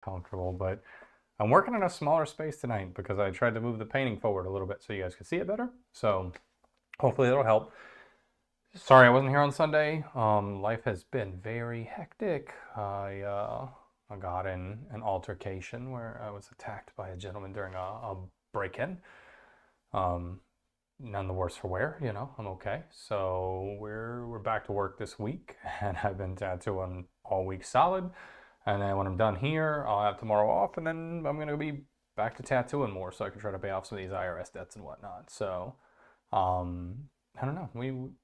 comfortable, but I'm working in a smaller space tonight because I tried to move the painting forward a little bit so you guys could see it better. So hopefully it'll help. Sorry I wasn't here on Sunday. Life has been very hectic. I got in an altercation where I was attacked by a gentleman during a break-in. None the worse for wear, you know, I'm okay. So we're back to work this week, and I've been tattooing all week solid. And then when I'm done here, I'll have tomorrow off, and then I'm gonna be back to tattooing more so I can try to pay off some of these IRS debts and whatnot. So I don't know.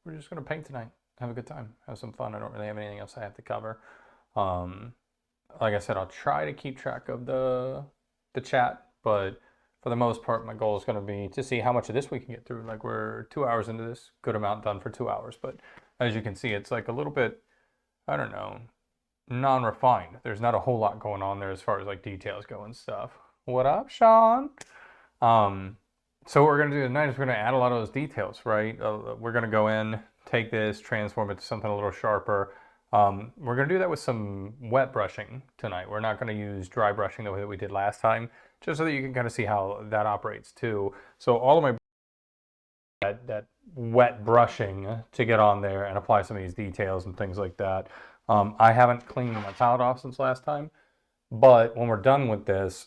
We're just gonna paint tonight, have a good time, have some fun. I don't really have anything else I have to cover. Um, like I said, I'll try to keep track of the chat, but for the most part, my goal is going to be to see how much of this we can get through. Like, we're 2 hours into this, good amount done for 2 hours. But as you can see, it's like a little bit, I don't know, non-refined. There's not a whole lot going on there as far as like details go and stuff. What up, Sean? So what we're going to do tonight is we're going to add a lot of those details, right? We're going to go in, take this, transform it to something a little sharper. We're going to do that with some wet brushing tonight. We're not going to use dry brushing the way that we did last time, just so that you can kind of see how that operates too. So all of my that wet brushing to get on there and apply some of these details and things like that. I haven't cleaned my palette off since last time, but when we're done with this,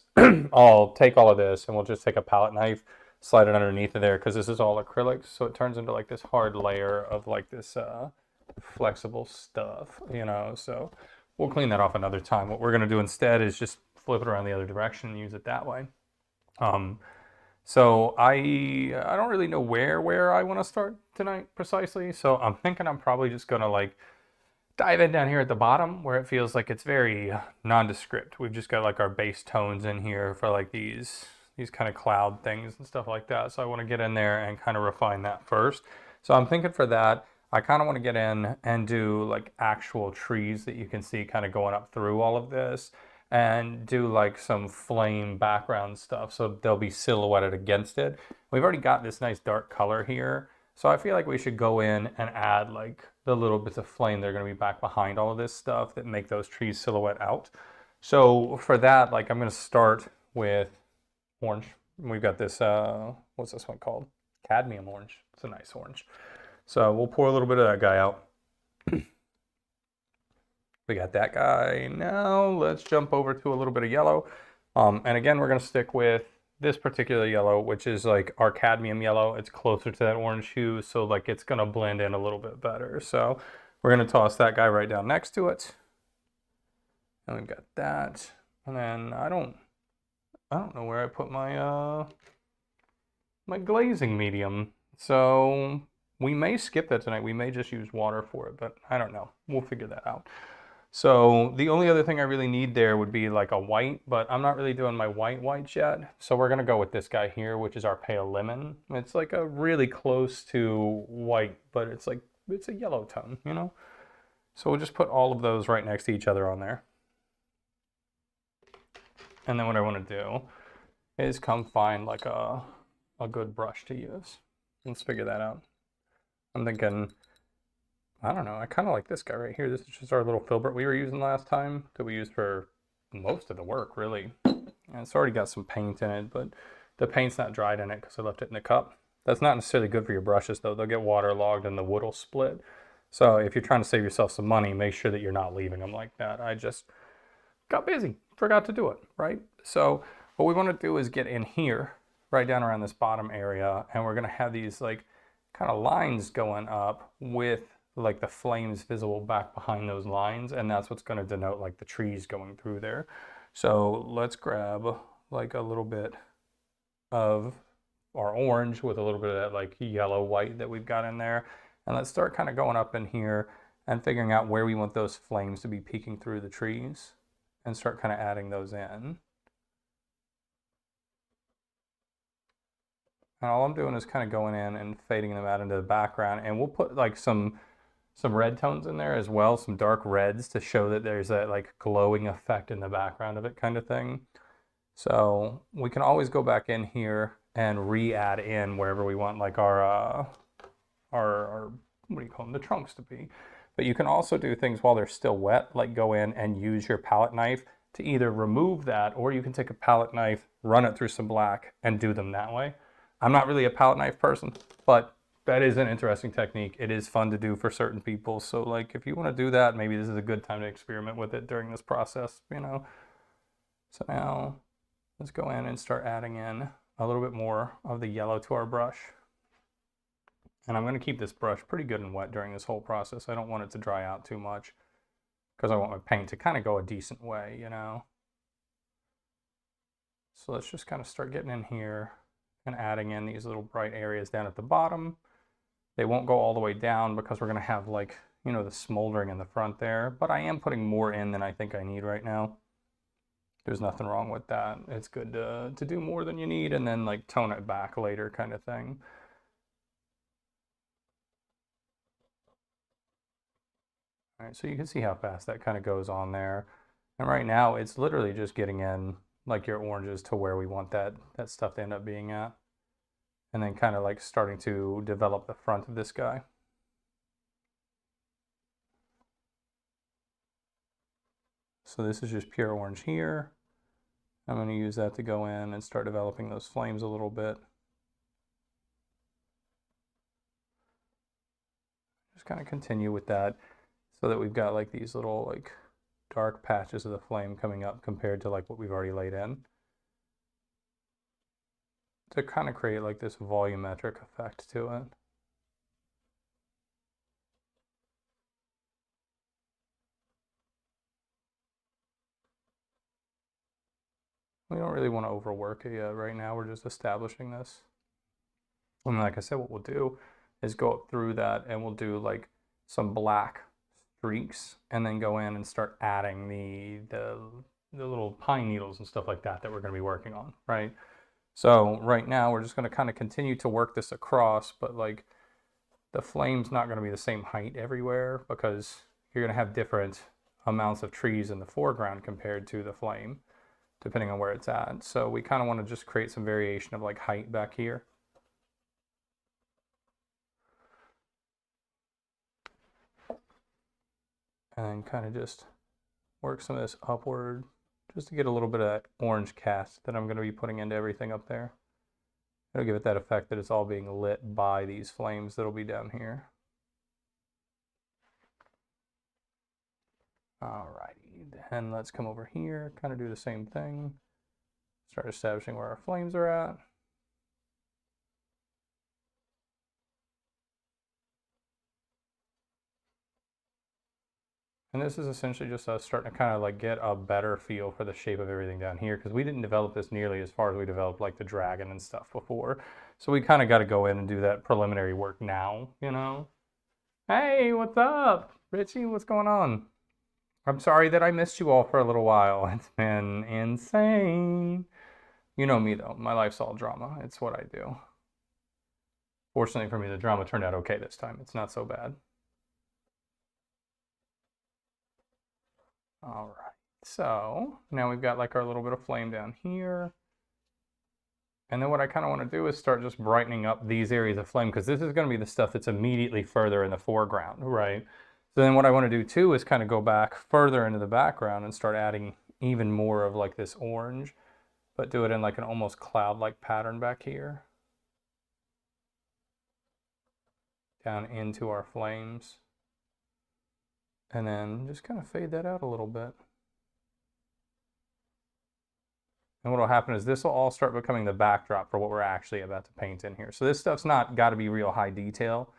I'll take all of this and we'll just take a palette knife, slide it underneath of there, because this is all acrylics, so it turns into like this hard layer of like this flexible stuff, you know. So we'll clean that off another time. What we're going to do instead is just flip it around the other direction and use it that way. So I don't really know where I want to start tonight precisely, so I'm thinking I'm probably just going to like dive in down here at the bottom where it feels like it's very nondescript. We've just got like our base tones in here for like these kind of cloud things and stuff like that. So I want to get in there and kind of refine that first. So I'm thinking for that, I kind of want to get in and do like actual trees that you can see kind of going up through all of this, and do like some flame background stuff so they'll be silhouetted against it. We've already got this nice dark color here, so I feel like we should go in and add like the little bits of flame that are going to be back behind all of this stuff that make those trees silhouette out. So for that, like, I'm going to start with orange. We've got this, what's this one called? Cadmium orange. It's a nice orange. So we'll pour a little bit of that guy out. We got that guy. Now let's jump over to a little bit of yellow. And again, we're going to stick with this particular yellow, which is like our cadmium yellow. It's closer to that orange hue, so like it's going to blend in a little bit better. So we're going to toss that guy right down next to it. And we've got that. And then I don't know where I put my my glazing medium. So we may skip that tonight. We may just use water for it, but I don't know. We'll figure that out. So the only other thing I really need there would be like a white, but I'm not really doing my whites yet. So we're gonna go with this guy here, which is our pale lemon. It's like a really close to white, but it's like, it's a yellow tone, you know? So we'll just put all of those right next to each other on there. And then what I wanna do is come find like a good brush to use. Let's figure that out. I'm thinking, I don't know, I kind of like this guy right here. This is just our little filbert we were using last time, that we used for most of the work, really. And it's already got some paint in it, but the paint's not dried in it because I left it in the cup. That's not necessarily good for your brushes, though. They'll get waterlogged and the wood will split. So if you're trying to save yourself some money, make sure that you're not leaving them like that. I just got busy, forgot to do it, right? So what we want to do is get in here, right down around this bottom area, and we're going to have these like kind of lines going up with like the flames visible back behind those lines, and that's what's going to denote like the trees going through there. So let's grab like a little bit of our orange with a little bit of that like yellow white that we've got in there, and let's start kind of going up in here and figuring out where we want those flames to be peeking through the trees, and start kind of adding those in. And all I'm doing is kind of going in and fading them out into the background, and we'll put like some red tones in there as well, some dark reds, to show that there's that like glowing effect in the background of it kind of thing. So we can always go back in here and re-add in wherever we want like our what do you call them, the trunks to be. But you can also do things while they're still wet, like go in and use your palette knife to either remove that, or you can take a palette knife, run it through some black, and do them that way. I'm not really a palette knife person, but that is an interesting technique. It is fun to do for certain people. So like if you want to do that, maybe this is a good time to experiment with it during this process, you know. So now let's go in and start adding in a little bit more of the yellow to our brush. And I'm going to keep this brush pretty good and wet during this whole process. I don't want it to dry out too much because I want my paint to kind of go a decent way, you know. So let's just kind of start getting in here and adding in these little bright areas down at the bottom. They won't go all the way down because we're going to have like, you know, the smoldering in the front there. But I am putting more in than I think I need right now. There's nothing wrong with that. It's good to do more than you need and then like tone it back later kind of thing. All right, so you can see how fast that kind of goes on there. And right now it's literally just getting in like your oranges to where we want that stuff to end up being at. And then kind of like starting to develop the front of this guy. So this is just pure orange here. I'm going to use that to go in and start developing those flames a little bit. Just kind of continue with that so that we've got like these little like dark patches of the flame coming up compared to like what we've already laid in, to kind of create like this volumetric effect to it. We don't really want to overwork it yet right now. We're just establishing this. And like I said, what we'll do is go up through that and we'll do like some black streaks and then go in and start adding the little pine needles and stuff like that we're going to be working on, right? So right now we're just going to kind of continue to work this across, but like the flame's not going to be the same height everywhere because you're going to have different amounts of trees in the foreground compared to the flame, depending on where it's at. So we kind of want to just create some variation of like height back here. And then kind of just work some of this upward just to get a little bit of that orange cast that I'm going to be putting into everything up there. It'll give it that effect that it's all being lit by these flames that'll be down here. Alrighty, then let's come over here, kind of do the same thing. Start establishing where our flames are at. And this is essentially just us starting to kind of like get a better feel for the shape of everything down here, because we didn't develop this nearly as far as we developed like the dragon and stuff before. So we kind of got to go in and do that preliminary work now, you know? Hey, what's up? Richie, what's going on? I'm sorry that I missed you all for a little while. It's been insane. You know me though, my life's all drama. It's what I do. Fortunately for me, the drama turned out okay this time. It's not so bad. All right, so now we've got like our little bit of flame down here. And then what I kind of want to do is start just brightening up these areas of flame, because this is going to be the stuff that's immediately further in the foreground, right? So then what I want to do too is kind of go back further into the background and start adding even more of like this orange, but do it in like an almost cloud-like pattern back here. Down into our flames. And then just kind of fade that out a little bit. And what will happen is this will all start becoming the backdrop for what we're actually about to paint in here. So this stuff's not got to be real high detail,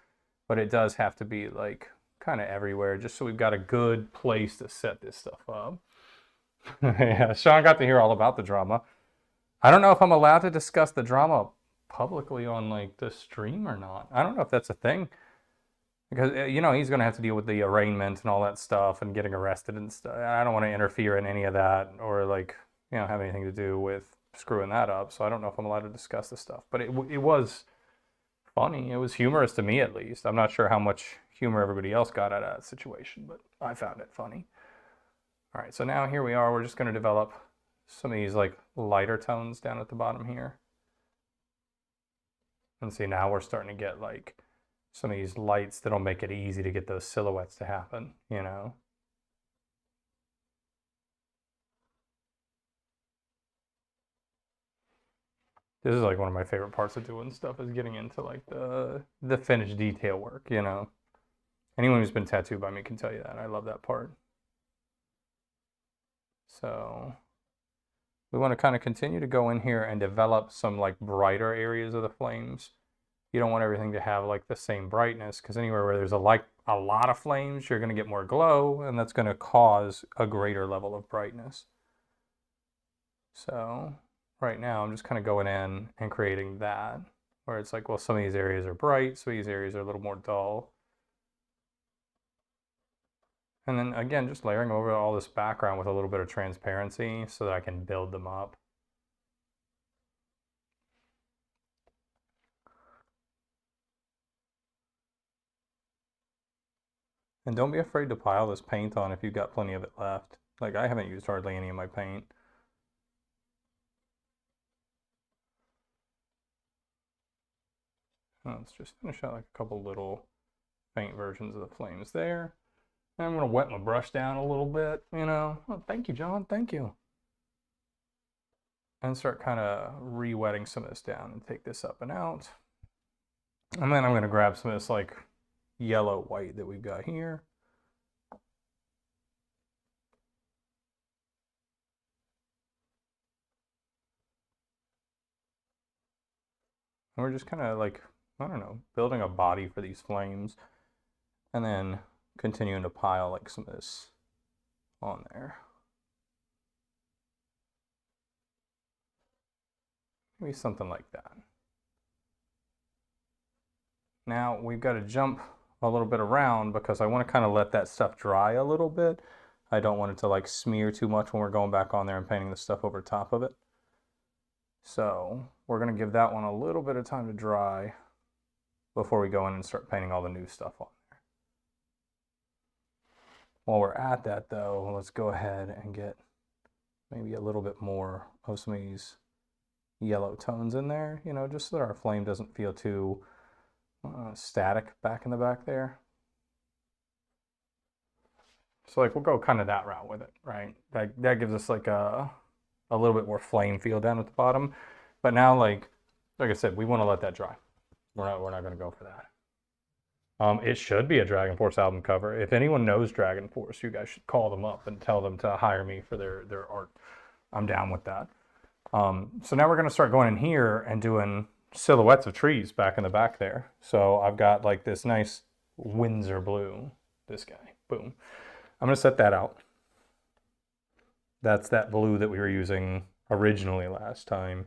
but it does have to be like kind of everywhere, just so we've got a good place to set this stuff up. Yeah, Sean got to hear all about the drama. I don't know if I'm allowed to discuss the drama publicly on like the stream or not. I don't know if that's a thing. Because, you know, he's going to have to deal with the arraignment and all that stuff and getting arrested and stuff. I don't want to interfere in any of that or, like, you know, have anything to do with screwing that up. So I don't know if I'm allowed to discuss this stuff. But it was funny. It was humorous to me, at least. I'm not sure how much humor everybody else got out of that situation, but I found it funny. All right, so now here we are. We're just going to develop some of these, like, lighter tones down at the bottom here. And see, now we're starting to get, like, some of these lights that'll make it easy to get those silhouettes to happen, you know? This is like one of my favorite parts of doing stuff, is getting into like the finished detail work, you know. Anyone who's been tattooed by me can tell you that. I love that part. So we want to kind of continue to go in here and develop some like brighter areas of the flames. You don't want everything to have like the same brightness, because anywhere where there's a lot of flames, you're going to get more glow, and that's going to cause a greater level of brightness. So right now I'm just kind of going in and creating that, where it's like, well, some of these areas are bright, some of these areas are a little more dull. And then again, just layering over all this background with a little bit of transparency so that I can build them up. And don't be afraid to pile this paint on if you've got plenty of it left. Like, I haven't used hardly any of my paint. Let's just finish out like a couple little faint versions of the flames there. And I'm going to wet my brush down a little bit, you know. Oh, thank you, John. Thank you. And start kind of re-wetting some of this down and take this up and out. And then I'm going to grab some of this like yellow white that we've got here. And we're just kind of like, I don't know, building a body for these flames, and then continuing to pile like some of this on there. Maybe something like that. Now we've got to jump a little bit around because I want to kind of let that stuff dry a little bit. I don't want it to like smear too much when we're going back on there and painting the stuff over top of it. So we're going to give that one a little bit of time to dry before we go in and start painting all the new stuff on there. While we're at that though, let's go ahead and get maybe a little bit more of some of these yellow tones in there, you know, just so that our flame doesn't feel too static back in the back there. So like we'll go kind of that route with it, right? That gives us like a little bit more flame feel down at the bottom. But now like I said, we want to let that dry. We're not going to go for that. It should be a Dragon Force album cover. If anyone knows Dragon Force, you guys should call them up and tell them to hire me for their art. I'm down with that. So now we're going to start going in here and doing silhouettes of trees back in the back there. So I've got like this nice Windsor blue, this guy, boom. I'm going to set that out. That's that blue that we were using originally last time,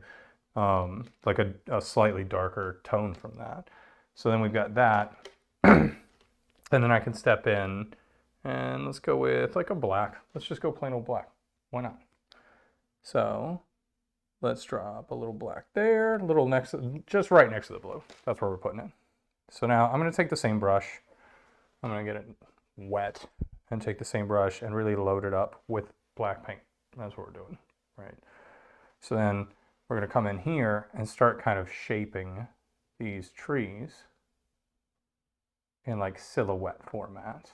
like a slightly darker tone from that. So then we've got that, and then I can step in and let's go with like a black. Let's just go plain old black. Why not? So let's drop a little black there, a little next, just right next to the blue. That's where we're putting it. So now I'm going to take the same brush. I'm going to get it wet and take the same brush and really load it up with black paint. That's what we're doing, right? So then we're going to come in here and start kind of shaping these trees in like silhouette format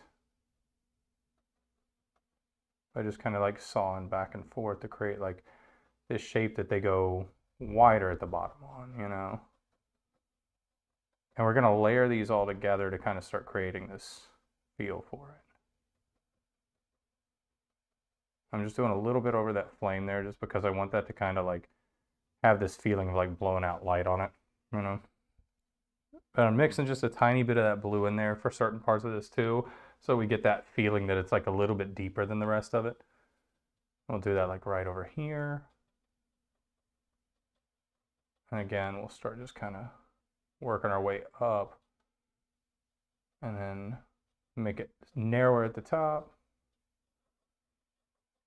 by just kind of like sawing back and forth to create like this shape that they go wider at the bottom on, you know. And we're going to layer these all together to kind of start creating this feel for it. I'm just doing a little bit over that flame there just because I want that to kind of like have this feeling of like blown out light on it, you know. But I'm mixing just a tiny bit of that blue in there for certain parts of this too, so we get that feeling that it's like a little bit deeper than the rest of it. We'll do that like right over here. And again, we'll start just kind of working our way up and then make it narrower at the top,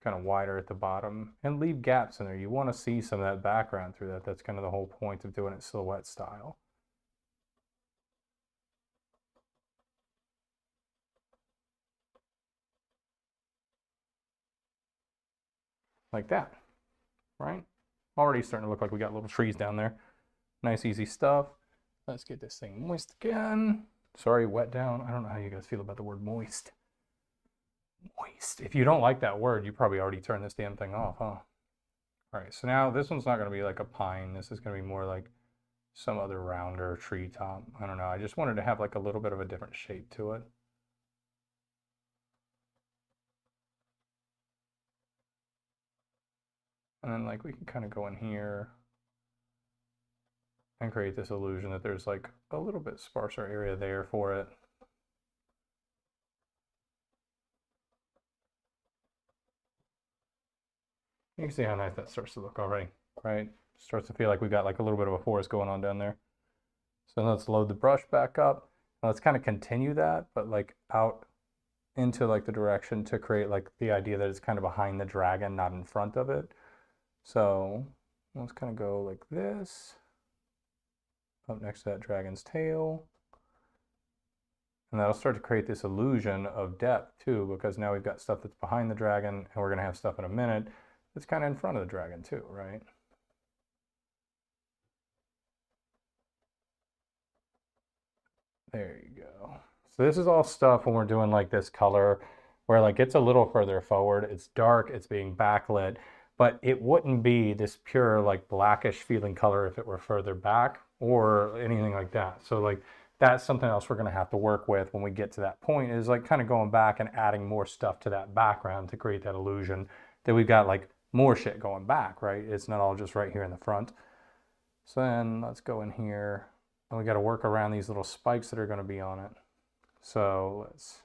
kind of wider at the bottom, and leave gaps in there. You want to see some of that background through that. That's kind of the whole point of doing it silhouette style. Like that, right? Already starting to look like we got little trees down there. Nice, easy stuff. Let's get this thing moist again. Sorry, wet down. I don't know how you guys feel about the word moist. Moist. If you don't like that word, you probably already turned this damn thing off, huh? All right, so now this one's not going to be like a pine. This is going to be more like some other rounder tree top. I don't know. I just wanted to have like a little bit of a different shape to it. And then like we can kind of go in here and create this illusion that there's like a little bit sparser area there for it. You can see how nice that starts to look already, right? Starts to feel like we got like a little bit of a forest going on down there. So let's load the brush back up. And let's kind of continue that, but like out into like the direction to create like the idea that it's kind of behind the dragon, not in front of it. So let's kind of go like this, up next to that dragon's tail. And that'll start to create this illusion of depth too, because now we've got stuff that's behind the dragon, and we're going to have stuff in a minute that's kind of in front of the dragon too, right? There you go. So this is all stuff when we're doing like this color where like it's a little further forward, it's dark, it's being backlit, but it wouldn't be this pure like blackish feeling color if it were further back or anything like that. So like that's something else we're going to have to work with when we get to that point, is like kind of going back and adding more stuff to that background to create that illusion that we've got like more shit going back, right? It's not all just right here in the front. So then let's go in here and we got to work around these little spikes that are going to be on it. So let's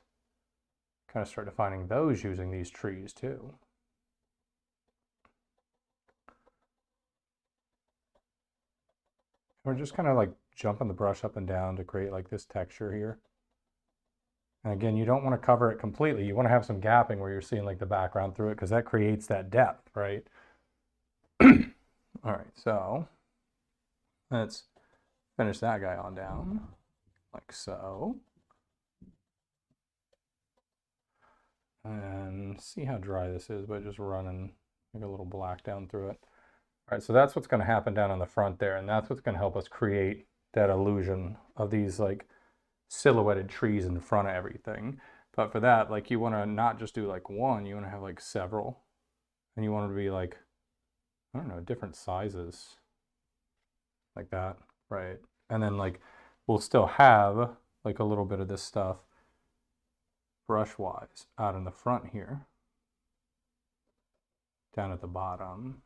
kind of start defining those using these trees too. We're just kind of like jumping the brush up and down to create like this texture here. And again, you don't want to cover it completely. You want to have some gapping where you're seeing like the background through it, because that creates that depth, right? All right, so let's finish that guy on down like so. And see how dry this is by just running like a little black down through it. All right, so that's what's going to happen down on the front there, and that's what's going to help us create that illusion of these like silhouetted trees in front of everything. But for that, like you want to not just do like one, you want to have like several, and you want it to be like, I don't know, different sizes like that, right? And then like we'll still have like a little bit of this stuff brush wise out in the front here, down at the bottom.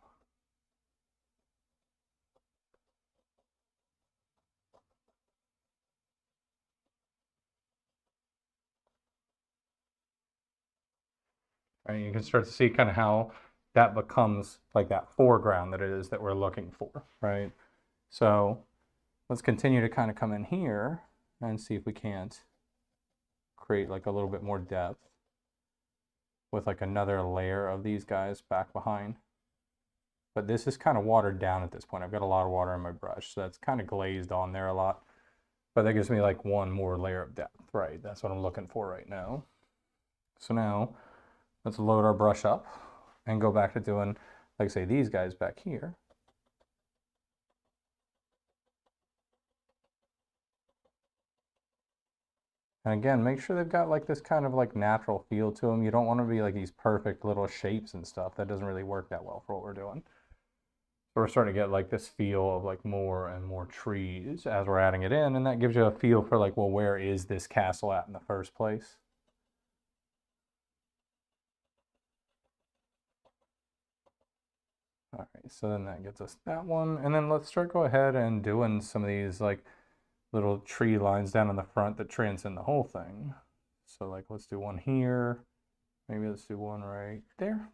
Right? You can start to see kind of how that becomes like that foreground that it is that we're looking for, right? So let's continue to kind of come in here and see if we can't create like a little bit more depth with like another layer of these guys back behind. But this is kind of watered down at this point. I've got a lot of water in my brush, so that's kind of glazed on there a lot. But that gives me like one more layer of depth, right? That's what I'm looking for right now. So now let's load our brush up and go back to doing, like say, these guys back here. And again, make sure they've got like this kind of like natural feel to them. You don't want to be like these perfect little shapes and stuff. That doesn't really work that well for what we're doing. So we're starting to get like this feel of like more and more trees as we're adding it in. And that gives you a feel for like, well, where is this castle at in the first place? All right, so then that gets us that one. And then let's go ahead and doing some of these like little tree lines down in the front that transcend the whole thing. So like, let's do one here. Maybe let's do one right there.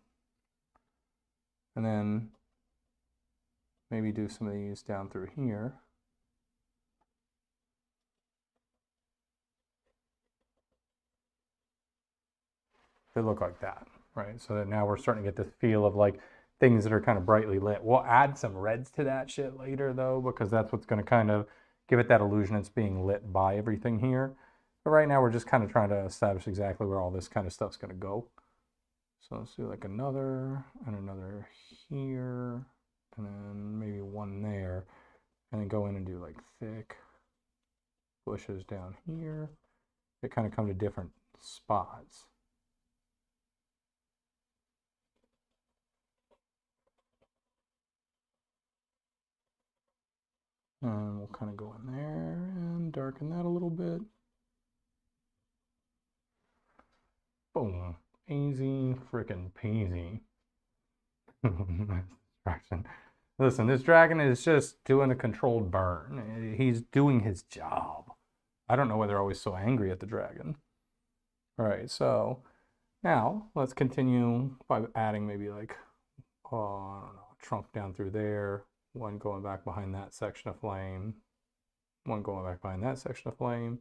And then maybe do some of these down through here. They look like that, right? So that now we're starting to get this feel of like things that are kind of brightly lit. We'll add some reds to that shit later though, because that's what's going to kind of give it that illusion it's being lit by everything here. But right now we're just kind of trying to establish exactly where all this kind of stuff's going to go. So let's do like another and another here, and then maybe one there, and then go in and do like thick bushes down here. They kind of come to different spots. And we'll kind of go in there and darken that a little bit. Boom. Easy freaking peasy. Distraction. Listen, this dragon is just doing a controlled burn. He's doing his job. I don't know why they're always so angry at the dragon. All right, so now let's continue by adding maybe like, I don't know, a trunk down through there, one going back behind that section of flame, one going back behind that section of flame,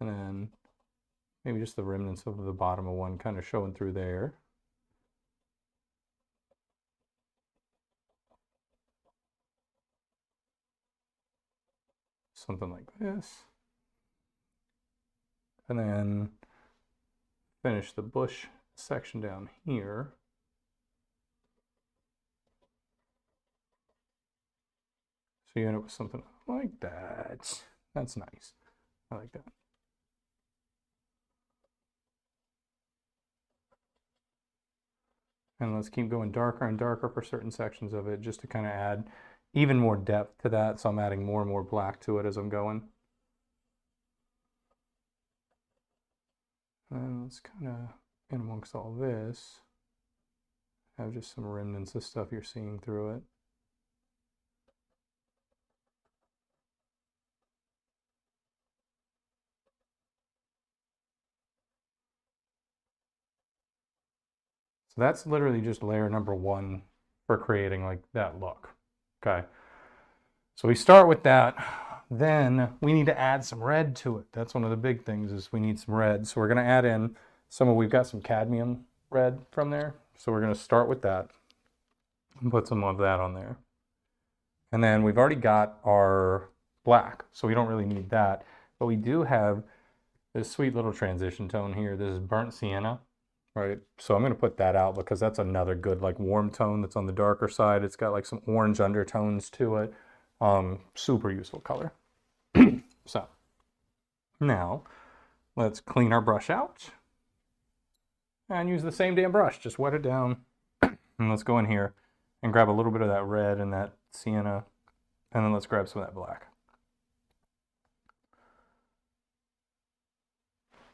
and then maybe just the remnants of the bottom of one kind of showing through there. Something like this. And then finish the bush section down here. So you end up with something like that. That's nice. I like that. And let's keep going darker and darker for certain sections of it just to kind of add even more depth to that. So I'm adding more and more black to it as I'm going. And let's kind of, in amongst all this, have just some remnants of stuff you're seeing through it. So that's literally just layer number one for creating like that look. Okay. So we start with that. Then we need to add some red to it. That's one of the big things is we need some red. So we're going to add in we've got some cadmium red from there. So we're going to start with that and put some of that on there. And then we've already got our black, so we don't really need that. But we do have this sweet little transition tone here. This is burnt sienna, right? So I'm going to put that out because that's another good like warm tone that's on the darker side. It's got like some orange undertones to it. Super useful color. So now let's clean our brush out and use the same damn brush. Just wet it down. And let's go in here and grab a little bit of that red and that sienna. And then let's grab some of that black.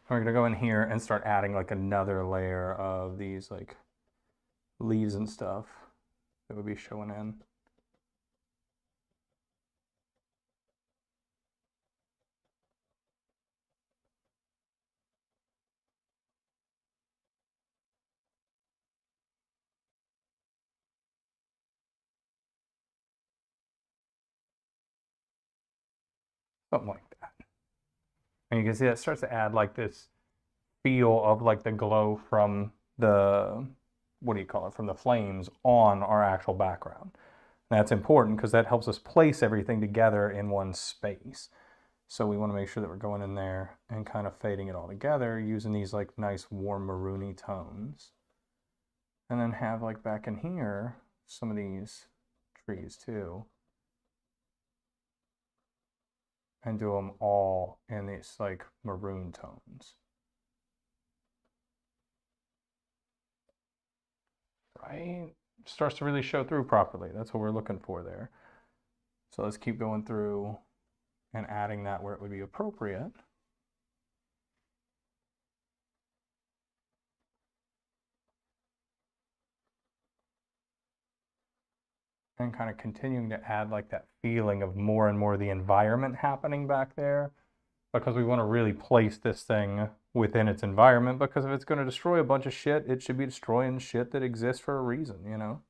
We're gonna go in here and start adding like another layer of these like leaves and stuff that would be showing in. Something like that. And you can see that starts to add like this feel of like the glow from the, what do you call it, from the flames on our actual background. And that's important because that helps us place everything together in one space. So we want to make sure that we're going in there and kind of fading it all together using these like nice warm maroony tones. And then have like back in here some of these trees too. And do them all in these like maroon tones. Right? Starts to really show through properly. That's what we're looking for there. So let's keep going through and adding that where it would be appropriate. And kind of continuing to add like that feeling of more and more the environment happening back there, because we want to really place this thing within its environment, because if it's going to destroy a bunch of shit, it should be destroying shit that exists for a reason, you know?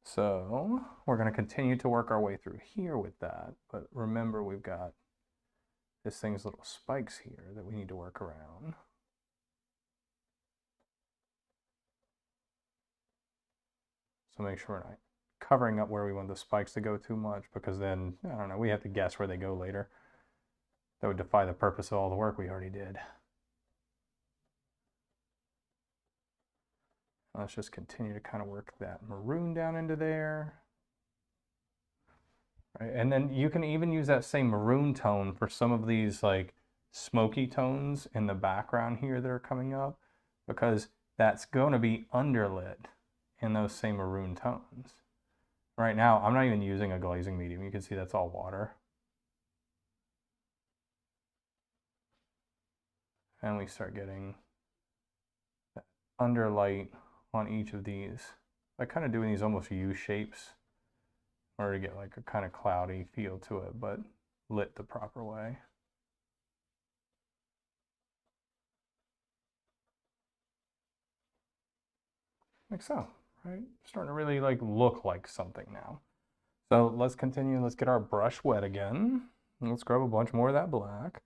So we're going to continue to work our way through here with that, but remember we've got this thing's little spikes here that we need to work around. So make sure we're not covering up where we want the spikes to go too much, because then, I don't know, we have to guess where they go later. That would defy the purpose of all the work we already did. Let's just continue to kind of work that maroon down into there. Right? And then you can even use that same maroon tone for some of these like smoky tones in the background here that are coming up, because that's going to be underlit in those same maroon tones. Right now, I'm not even using a glazing medium. You can see that's all water. And we start getting that underlight on each of these. I kind of doing these almost U shapes in order to get like a kind of cloudy feel to it, but lit the proper way. Like so, right? Starting to really like look like something now. So let's continue. Let's get our brush wet again. Let's grab a bunch more of that black.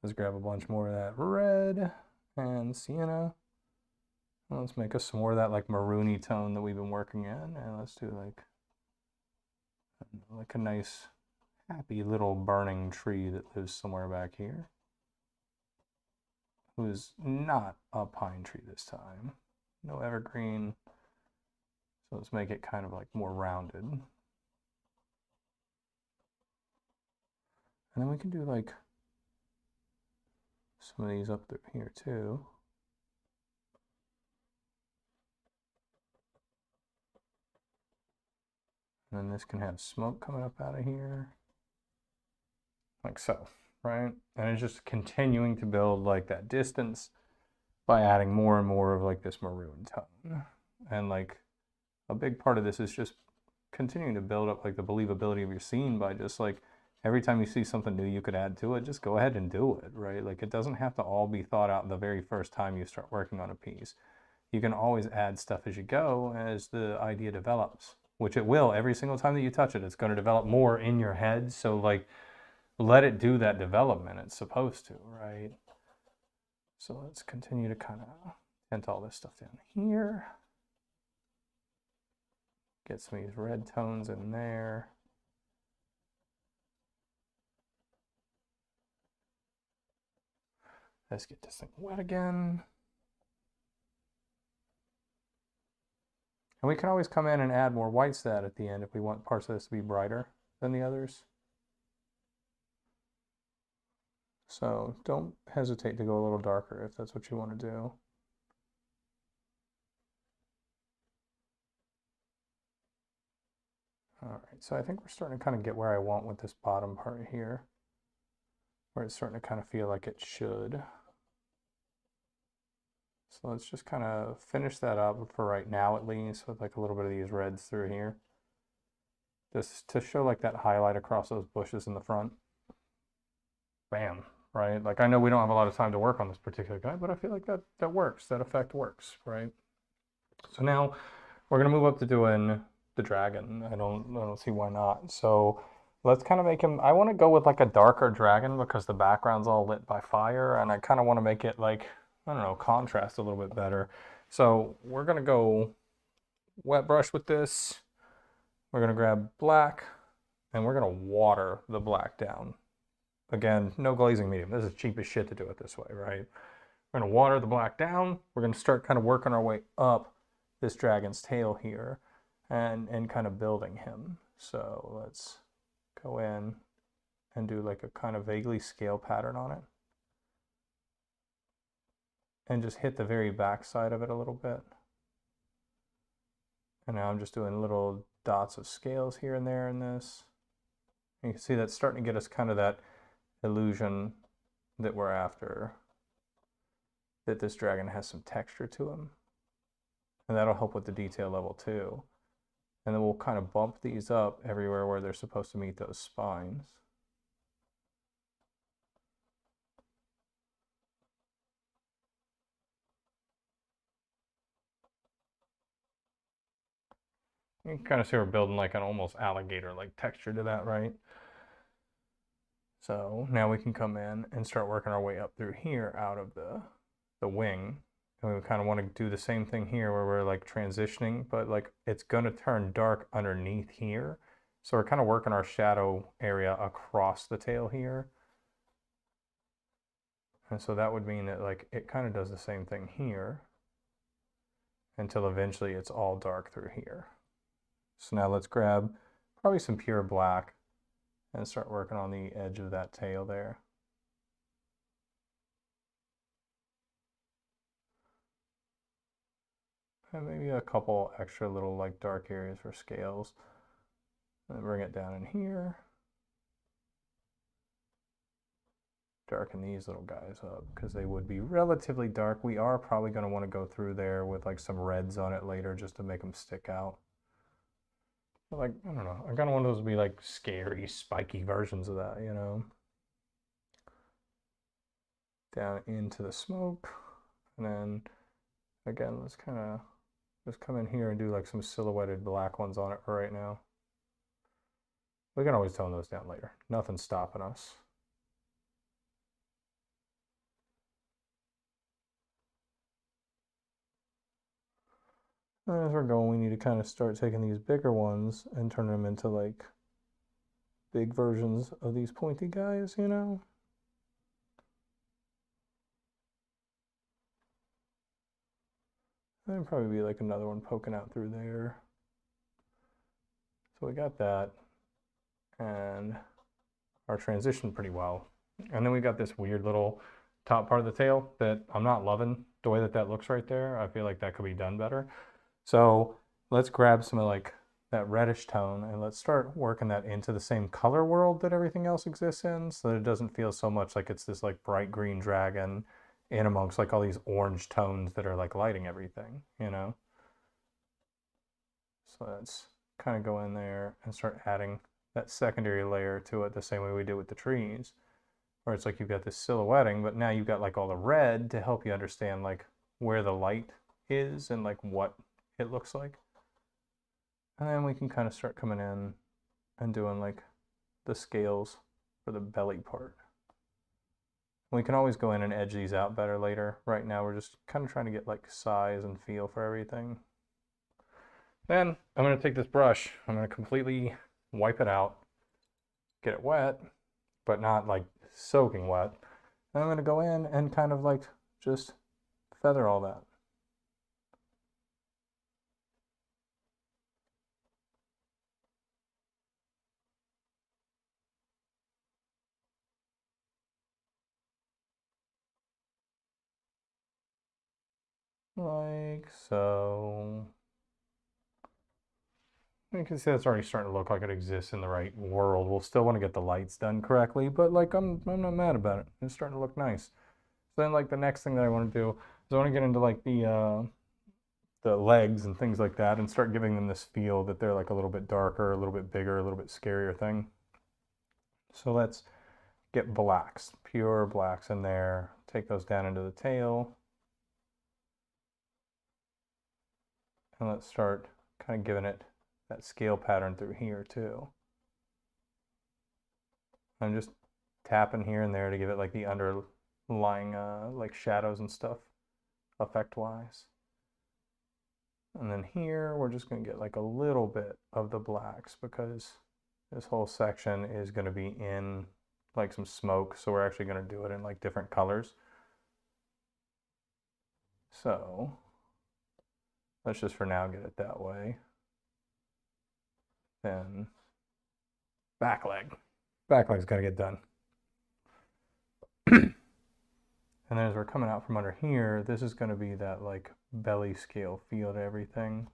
Let's grab a bunch more of that red and sienna. And let's make us some more of that like maroony tone that we've been working in. And let's do like a nice happy little burning tree that lives somewhere back here. Who is not a pine tree this time. No evergreen. So let's make it kind of like more rounded. And then we can do like some of these up through here too. And then this can have smoke coming up out of here. Like so, right? And it's just continuing to build like that distance by adding more and more of like this maroon tone. And like a big part of this is just continuing to build up like the believability of your scene by just like every time you see something new you could add to it, just go ahead and do it, right? Like it doesn't have to all be thought out the very first time you start working on a piece. You can always add stuff as you go as the idea develops, which it will every single time that you touch it. It's going to develop more in your head. So like let it do that development it's supposed to, right? So let's continue to kind of tint all this stuff down here. Get some of these red tones in there. Let's get this thing wet again. And we can always come in and add more whites to that at the end if we want parts of this to be brighter than the others. So don't hesitate to go a little darker if that's what you want to do. All right, so I think we're starting to kind of get where I want with this bottom part here, where it's starting to kind of feel like it should. So let's just kind of finish that up for right now at least with like a little bit of these reds through here. Just to show like that highlight across those bushes in the front. Bam, right? Like I know we don't have a lot of time to work on this particular guy, but I feel like that works, that effect works, right? So now we're gonna move up to doing the dragon. I don't see why not. So let's kind of make him, I want to go with like a darker dragon because the background's all lit by fire and I kind of want to make it like, I don't know, contrast a little bit better. So we're gonna go wet brush with this. We're gonna grab black and we're gonna water the black down. Again, no glazing medium. This is cheap as shit to do it this way, right? We're gonna water the black down. We're gonna start kind of working our way up this dragon's tail here and kind of building him. So let's go in and do like a kind of vaguely scale pattern on it. And just hit the very back side of it a little bit. And now I'm just doing little dots of scales here and there in this. And you can see that's starting to get us kind of that illusion that we're after, that this dragon has some texture to him. And that'll help with the detail level too. And then we'll kind of bump these up everywhere where they're supposed to meet those spines. You can kind of see we're building like an almost alligator-like texture to that, right? So now we can come in and start working our way up through here out of the wing. And we kind of want to do the same thing here where we're like transitioning, but like it's going to turn dark underneath here. So we're kind of working our shadow area across the tail here. And so that would mean that like it kind of does the same thing here until eventually it's all dark through here. So now let's grab probably some pure black and start working on the edge of that tail there. And maybe a couple extra little like dark areas for scales. And bring it down in here. Darken these little guys up because they would be relatively dark. We are probably going to want to go through there with like some reds on it later just to make them stick out. But like, I don't know. I kind of want those to be like scary, spiky versions of that, you know? Down into the smoke. And then again, let's kind of just come in here and do like some silhouetted black ones on it for right now. We can always tone those down later. Nothing's stopping us. And as we're going, we need to kind of start taking these bigger ones and turning them into like big versions of these pointy guys, you know? There'd probably be like another one poking out through there. So we got that. And our transition pretty well. And then we got this weird little top part of the tail that I'm not loving the way that that looks right there. I feel like that could be done better. So let's grab some of like that reddish tone and let's start working that into the same color world that everything else exists in so that it doesn't feel so much like it's this like bright green dragon in amongst like all these orange tones that are like lighting everything, you know? So let's kind of go in there and start adding that secondary layer to it the same way we did with the trees, where it's like you've got this silhouetting, but now you've got like all the red to help you understand like where the light is and like what it looks like. And then we can kind of start coming in and doing like the scales for the belly part. We can always go in and edge these out better later. Right now we're just kind of trying to get like size and feel for everything. Then I'm going to take this brush, I'm going to completely wipe it out, get it wet, but not like soaking wet. And I'm going to go in and kind of like just feather all that. Like so. You can see that's already starting to look like it exists in the right world. We'll still want to get the lights done correctly, but like I'm not mad about it. It's starting to look nice. So then like the next thing that I want to do is I want to get into like the legs and things like that and start giving them this feel that they're like a little bit darker, a little bit bigger, a little bit scarier thing. So let's get blacks, pure blacks in there. Take those down into the tail. And let's start kind of giving it that scale pattern through here too. I'm just tapping here and there to give it like the underlying like shadows and stuff effect wise. And then here we're just going to get like a little bit of the blacks because this whole section is going to be in like some smoke, so we're actually going to do it in like different colors. So let's just for now get it that way. Then back leg. Back leg's got to get done. And then as we're coming out from under here, this is going to be that like belly scale feel to everything.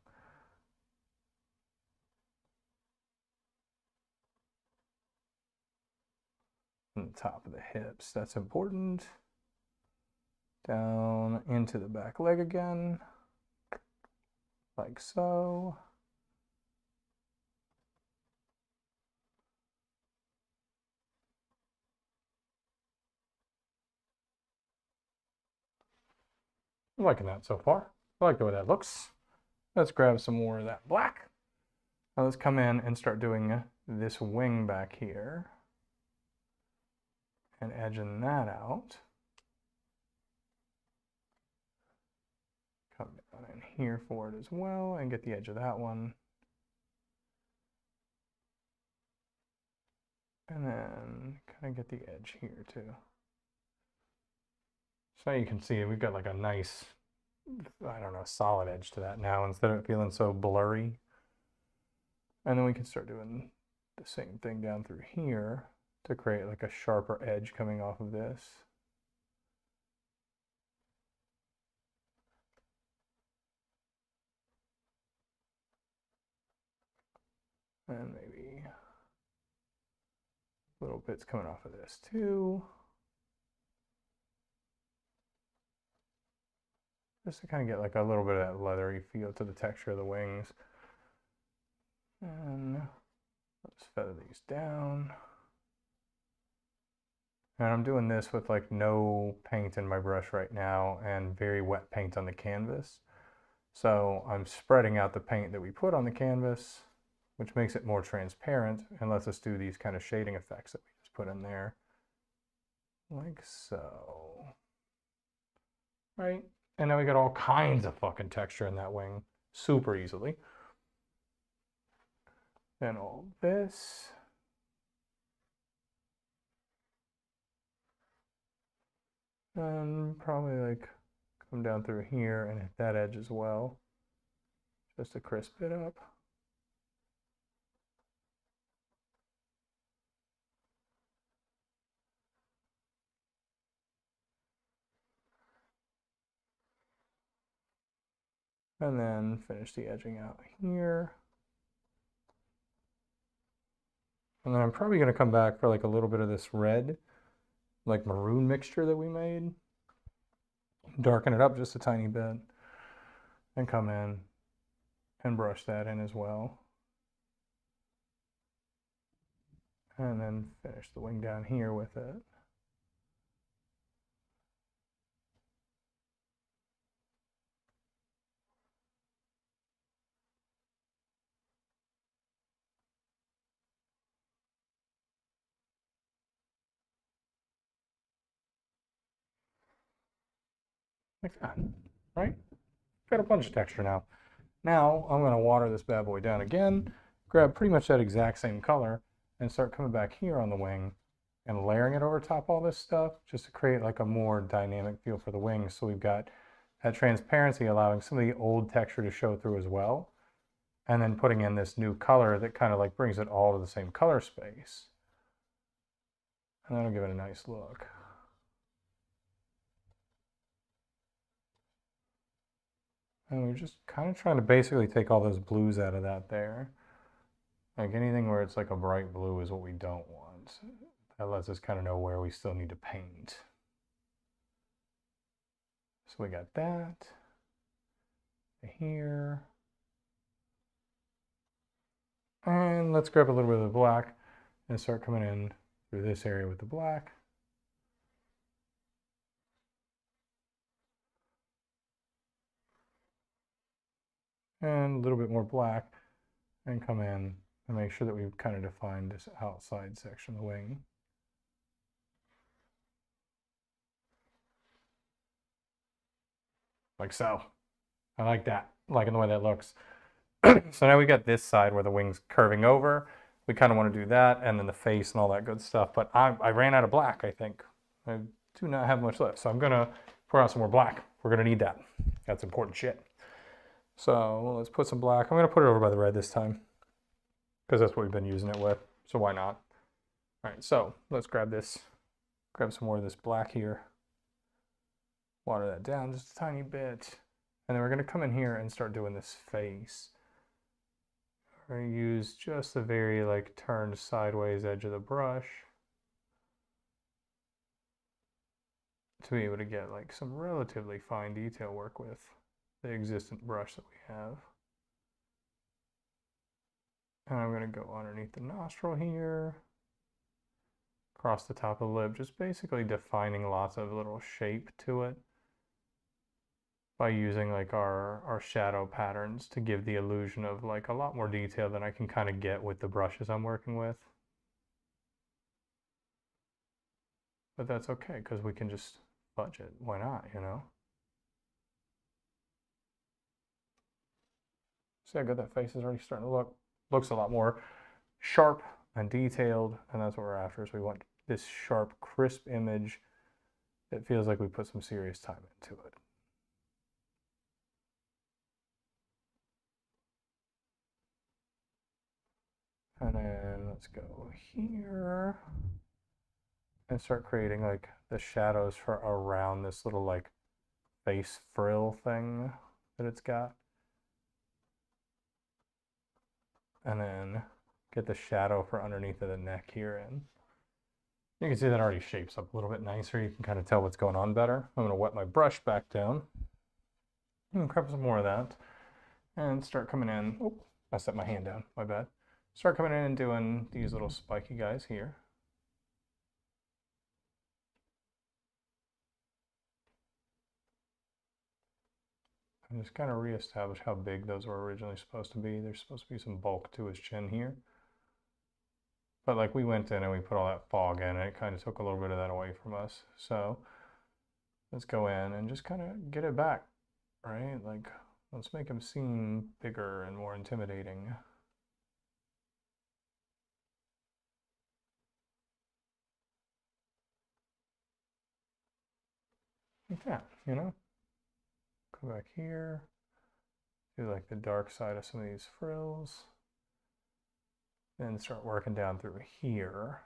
And the top of the hips, that's important. Down into the back leg again, like so. I'm liking that so far. I like the way that looks. Let's grab some more of that black. Now let's come in and start doing this wing back here and edging that out. Come down in here for it as well and get the edge of that one. And then kind of get the edge here too. So you can see we've got like a nice, I don't know, solid edge to that now instead of it feeling so blurry. And then we can start doing the same thing down through here to create like a sharper edge coming off of this. And maybe Little bits coming off of this too. Just to kind of get like a little bit of that leathery feel to the texture of the wings. And let's feather these down. And I'm doing this with like no paint in my brush right now and very wet paint on the canvas. So I'm spreading out the paint that we put on the canvas, which makes it more transparent and lets us do these kind of shading effects that we just put in there. Like so. Right? And now we got all kinds of fucking texture in that wing super easily. Then all this. And probably like come down through here and hit that edge as well, just to crisp it up. And then finish the edging out here. And then I'm probably going to come back for like a little bit of this red, like maroon mixture that we made. Darken it up just a tiny bit. And come in and brush that in as well. And then finish the wing down here with it. Like that, right? Got a bunch of texture now. Now I'm going to water this bad boy down again, grab pretty much that exact same color, and start coming back here on the wing and layering it over top all this stuff just to create like a more dynamic feel for the wings. So we've got that transparency allowing some of the old texture to show through as well. And then putting in this new color that kind of like brings it all to the same color space. And that'll give it a nice look. And we're just kind of trying to basically take all those blues out of that there. Like anything where it's like a bright blue is what we don't want. That lets us kind of know where we still need to paint. So we got that here. And let's grab a little bit of the black and start coming in through this area with the black. And a little bit more black and come in and make sure that we've kind of defined this outside section of the wing. Like so. I like that, liking the way that looks. So now we got this side where the wing's curving over. We kind of want to do that, and then the face and all that good stuff. But I ran out of black, I think. I do not have much left, so I'm going to pour out some more black. We're going to need that. That's important shit. So let's put some black. I'm going to put it over by the red this time because that's what we've been using it with, so why not? All right, so let's grab this. Grab some more of this black here. Water that down just a tiny bit. And then we're going to come in here and start doing this face. We're going to use just the very like turned sideways edge of the brush to be able to get like some relatively fine detail work with the existent brush that we have. And I'm going to go underneath the nostril here, across the top of the lip, just basically defining lots of little shape to it by using like our shadow patterns to give the illusion of like a lot more detail than I can kind of get with the brushes I'm working with. But that's okay because we can just fudge it. Why not, you know? See how good that face is already starting to look? Looks a lot more sharp and detailed, and that's what we're after. Is we want this sharp, crisp image that feels like we put some serious time into it. And then let's go here and start creating like the shadows for around this little like face frill thing that it's got. And then get the shadow for underneath of the neck here in. You can see that already shapes up a little bit nicer. You can kind of tell what's going on better. I'm going to wet my brush back down and grab some more of that and start coming in. Oh, I set my hand down, my bad. Start coming in and doing these little spiky guys here. And just kind of reestablish how big those were originally supposed to be. There's supposed to be some bulk to his chin here. But like we went in and we put all that fog in, and it kind of took a little bit of that away from us. So let's go in and just kind of get it back, right? Like, let's make him seem bigger and more intimidating. Like that, you know? Go back here, do like the dark side of some of these frills. Then start working down through here.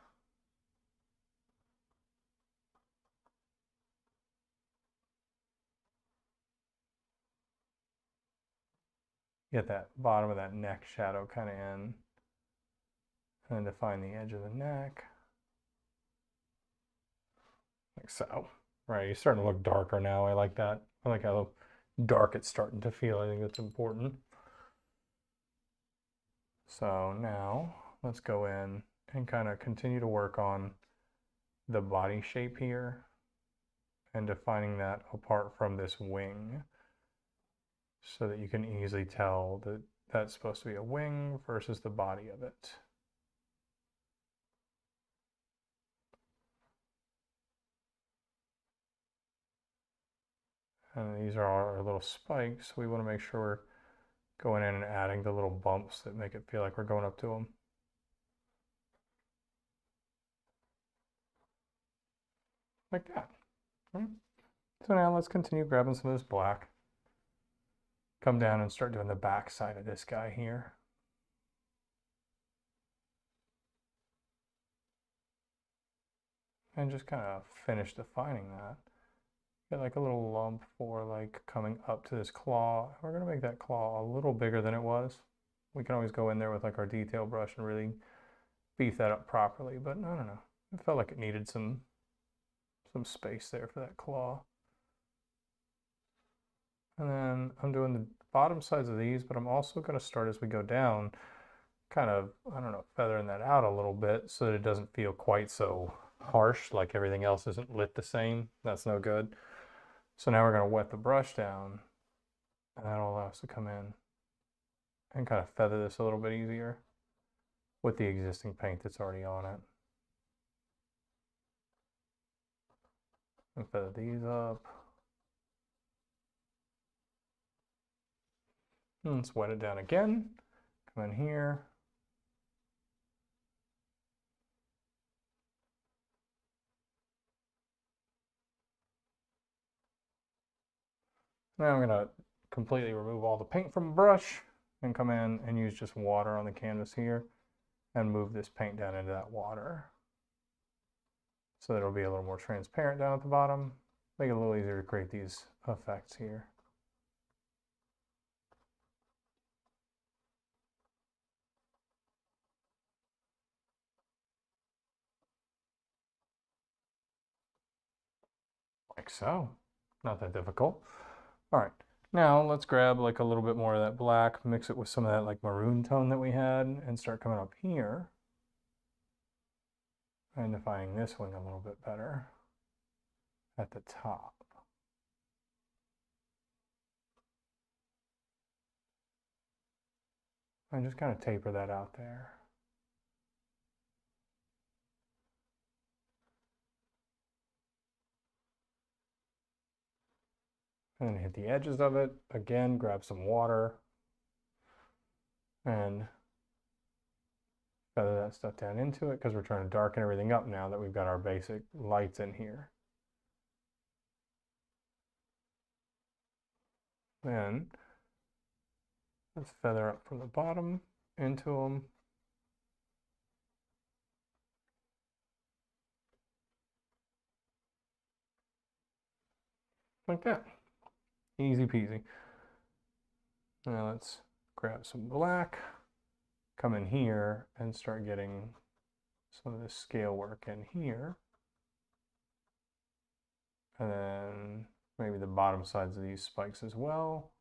Get that bottom of that neck shadow kind of in. And then define the edge of the neck. Like so. Right, you're starting to look darker now. I like that. I like how dark it's starting to feel. I think that's important. So now let's go in and kind of continue to work on the body shape here and defining that apart from this wing so that you can easily tell that that's supposed to be a wing versus the body of it. And these are our little spikes. We want to make sure we're going in and adding the little bumps that make it feel like we're going up to them. Like that. So now let's continue grabbing some of this black. Come down and start doing the back side of this guy here. And just kind of finish defining that. Get like a little lump for like coming up to this claw. We're going to make that claw a little bigger than it was. We can always go in there with like our detail brush and really beef that up properly, but no. It felt like it needed some space there for that claw. And then I'm doing the bottom sides of these, but I'm also going to start as we go down, kind of, I don't know, feathering that out a little bit so that it doesn't feel quite so harsh, like everything else isn't lit the same. That's no good. So now we're going to wet the brush down, and that'll allow us to come in and kind of feather this a little bit easier with the existing paint that's already on it. And feather these up. And let's wet it down again. Come in here. Now I'm going to completely remove all the paint from the brush and come in and use just water on the canvas here and move this paint down into that water so that it'll be a little more transparent down at the bottom. Make it a little easier to create these effects here. Like so. Not that difficult. All right, now let's grab like a little bit more of that black, mix it with some of that like maroon tone that we had, and start coming up here and defining this wing a little bit better at the top. And just kind of taper that out there. And then hit the edges of it. Again, grab some water and feather that stuff down into it because we're trying to darken everything up now that we've got our basic lights in here. Then let's feather up from the bottom into them. Like that. Easy peasy. Now let's grab some black, come in here and start getting some of this scale work in here. And then maybe the bottom sides of these spikes as well.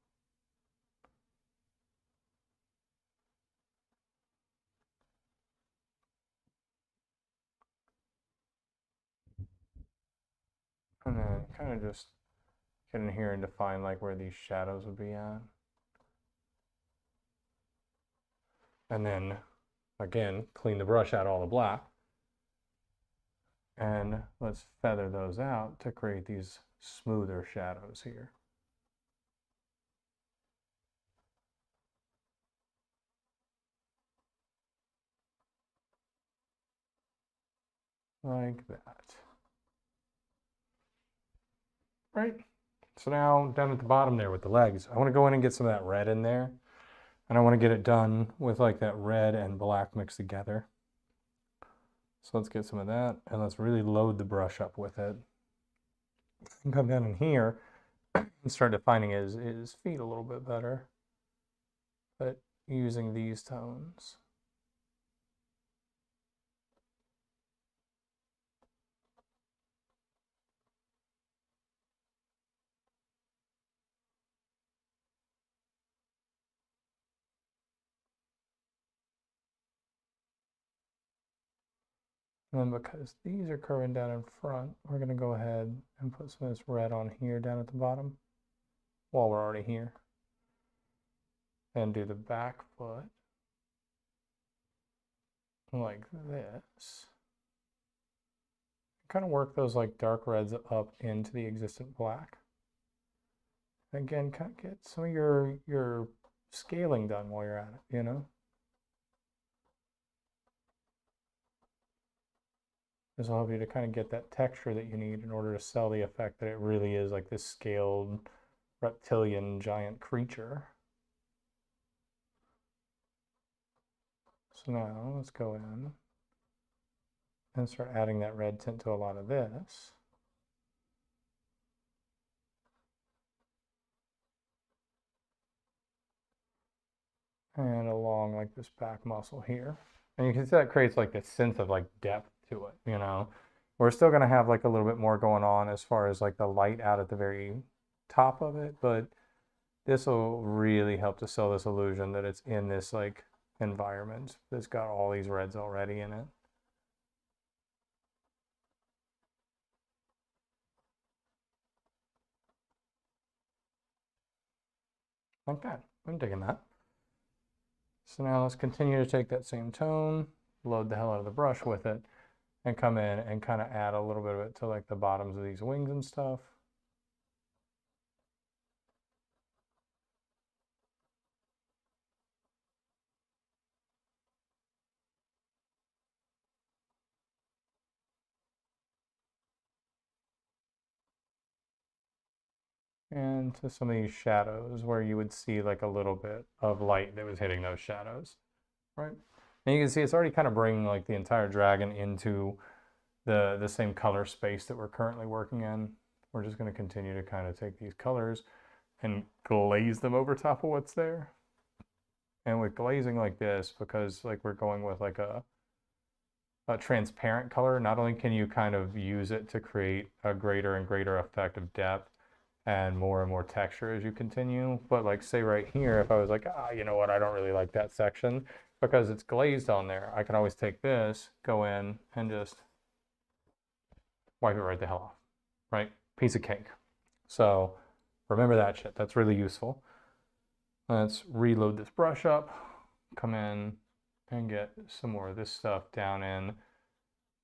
And then kind of just get in here and define like where these shadows would be at. And then again, clean the brush out all the black. And let's feather those out to create these smoother shadows here. Like that. Right? So now down at the bottom there with the legs, I want to go in and get some of that red in there. And I want to get it done with like that red and black mixed together. So let's get some of that and let's really load the brush up with it. And come down in here and start defining his feet a little bit better. But using these tones. And then because these are curving down in front, we're going to go ahead and put some of this red on here down at the bottom while we're already here. And do the back foot like this. Kind of work those like dark reds up into the existent black. Again, kind of get some of your scaling done while you're at it, you know? This will help you to kind of get that texture that you need in order to sell the effect that it really is like this scaled reptilian giant creature. So now let's go in and start adding that red tint to a lot of this. And along like this back muscle here. And you can see that creates like this sense of like depth to it, you know. We're still going to have like a little bit more going on as far as like the light out at the very top of it, but this will really help to sell this illusion that it's in this like environment that's got all these reds already in it. Like that. I'm digging that. So now let's continue to take that same tone, load the hell out of the brush with it, and come in and kind of add a little bit of it to like the bottoms of these wings and stuff. And to some of these shadows where you would see like a little bit of light that was hitting those shadows, right? And you can see it's already kind of bringing like the entire dragon into the same color space that we're currently working in. We're just going to continue to kind of take these colors and glaze them over top of what's there. And with glazing like this, because like we're going with like a transparent color, not only can you kind of use it to create a greater and greater effect of depth and more texture as you continue, but like say right here, if I was like, you know what, I don't really like that section because it's glazed on there, I can always take this, go in and just wipe it right the hell off, right? Piece of cake. So remember that shit, that's really useful. Let's reload this brush up, come in and get some more of this stuff down in